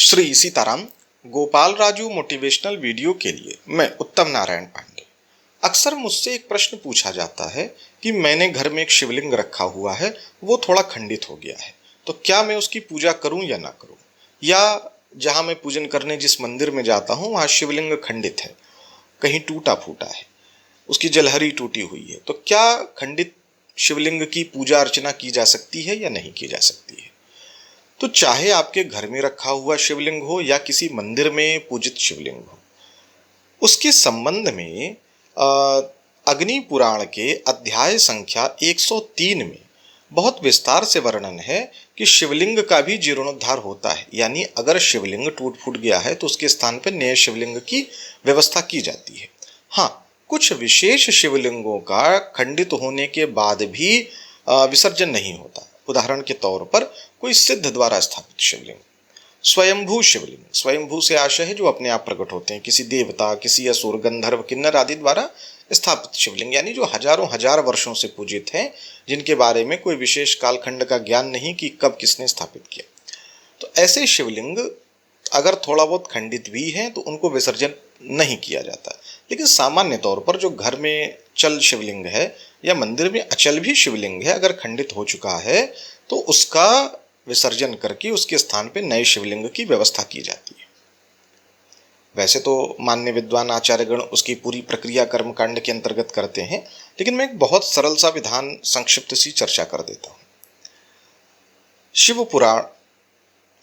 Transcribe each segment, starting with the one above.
Shri Sitaram. Gopal Raju motivational video के लिए मैं उत्तम नारायण पांडे। अक्सर मुझसे एक प्रश्न पूछा जाता है कि मैंने घर में एक शिवलिंग रखा हुआ है, वो थोड़ा खंडित हो गया है, तो क्या मैं उसकी पूजा करूं या ना करूं, या जहां मैं पूजन करने जिस मंदिर में जाता हूं वहां शिवलिंग खंडित है, कहीं टूटा फूटा है, उसकी जलहरी टूटी हुई है, तो क्या खंडित शिवलिंग की पूजा अर्चना की जा सकती है या नहीं की जा सकती है। तो चाहे आपके घर में रखा हुआ शिवलिंग हो या किसी मंदिर में पूजित शिवलिंग हो, उसके संबंध में अग्नि पुराण के अध्याय संख्या 103 में बहुत विस्तार से वर्णन है कि शिवलिंग का भी जीर्णोद्धार होता है, यानी अगर शिवलिंग टूट फूट गया है तो उसके स्थान पर नए शिवलिंग की व्यवस्था की जाती है। हाँ, कुछ विशेष शिवलिंगों का खंडित होने के बाद भी विसर्जन नहीं होता। उदाहरण के तौर पर कोई सिद्ध द्वारा स्थापित शिवलिंग, स्वयंभू शिवलिंग, स्वयंभू से आशय है जो अपने आप प्रकट होते हैं, किसी देवता, किसी असुर, गंधर्व, किन्नर आदि द्वारा स्थापित शिवलिंग, यानी जो हजारों हजार वर्षों से पूजित हैं, जिनके बारे में कोई विशेष कालखंड का ज्ञान नहीं कि कब किसने स्थापित किया। तो ऐसे शिवलिंग अगर थोड़ा बहुत खंडित भी हैं तो उनको विसर्जन नहीं किया जाता। लेकिन सामान्य तौर पर जो घर में चल शिवलिंग है या मंदिर में अचल भी शिवलिंग है, अगर खंडित हो चुका है तो उसका विसर्जन करके उसके स्थान पर नए शिवलिंग की व्यवस्था की जाती है। वैसे तो मान्य विद्वान आचार्यगण उसकी पूरी प्रक्रिया कर्मकांड के अंतर्गत करते हैं, लेकिन मैं एक बहुत सरल सा विधान संक्षिप्त सी चर्चा कर देता हूं। शिव पुराण,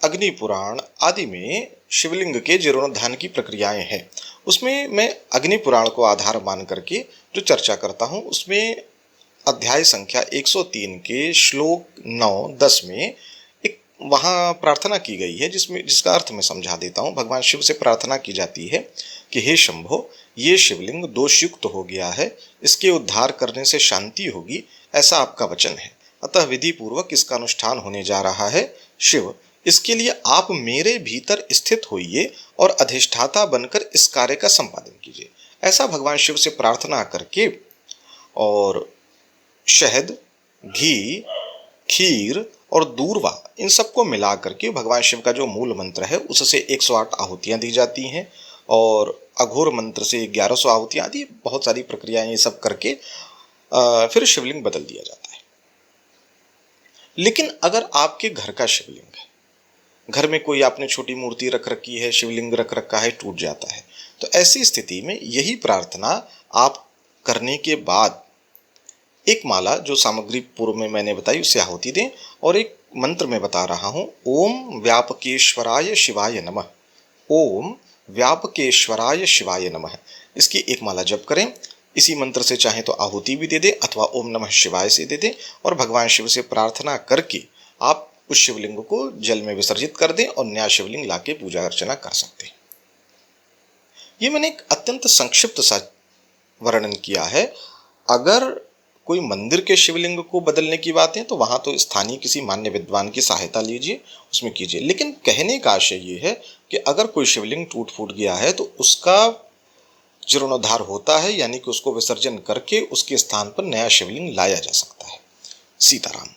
अग्नि पुराण आदि में शिवलिंग के जीर्णोद्धार की प्रक्रियाएं हैं। उसमें मैं अग्नि पुराण को आधार मान करके जो चर्चा करता हूं, उसमें अध्याय संख्या 103 के श्लोक 9-10 में एक वहां प्रार्थना की गई है, जिसका अर्थ मैं समझा देता हूं। भगवान शिव से प्रार्थना की जाती है कि हे शंभो, ये शिवलिंग दोषयुक्त हो गया है, इसके उद्धार करने से शांति होगी, ऐसा आपका वचन है, अतः विधि पूर्वक इसका अनुष्ठान होने जा रहा है। शिव, इसके लिए आप मेरे भीतर स्थित होइए और अधिष्ठाता बनकर इस कार्य का संपादन कीजिए। ऐसा भगवान शिव से प्रार्थना करके और शहद, घी, खीर और दूर्वा, इन सबको मिला करके भगवान शिव का जो मूल मंत्र है उससे 108 आहुतियां दी जाती हैं, और अघोर मंत्र से 1100 आहुतियां आदि बहुत सारी प्रक्रियाएं ये सब करके फिर शिवलिंग बदल दिया जाता है। लेकिन अगर आपके घर का शिवलिंग है, घर में कोई आपने छोटी मूर्ति रख रखी है, शिवलिंग रख रखा है, टूट जाता है, तो ऐसी स्थिति में यही प्रार्थना आप करने के बाद एक माला जो सामग्री पूर्व में मैंने बताई उससे आहुति दें, और एक मंत्र में बता रहा हूं, ओम व्यापकेश्वराय शिवाय नमः, ओम व्यापकेश्वराय शिवाय नमः, इसकी एक माला जप करें। इसी मंत्र से चाहे तो आहुति भी दे दें अथवा ओम नमः शिवाय से दे दें, और भगवान शिव से प्रार्थना करके आप उस शिवलिंग को जल में विसर्जित कर दें और नया शिवलिंग लाके पूजा अर्चना कर सकते हैं। ये मैंने एक अत्यंत संक्षिप्त सा वर्णन किया है। अगर कोई मंदिर के शिवलिंग को बदलने की बात है तो वहां तो स्थानीय किसी मान्य विद्वान की सहायता लीजिए, उसमें कीजिए। लेकिन कहने का आशय ये है कि अगर कोई शिवलिंग टूट फूट गया है तो उसका जीर्णोद्धार होता है, यानी कि उसको विसर्जन करके उसके स्थान पर नया शिवलिंग लाया जा सकता है। सीताराम।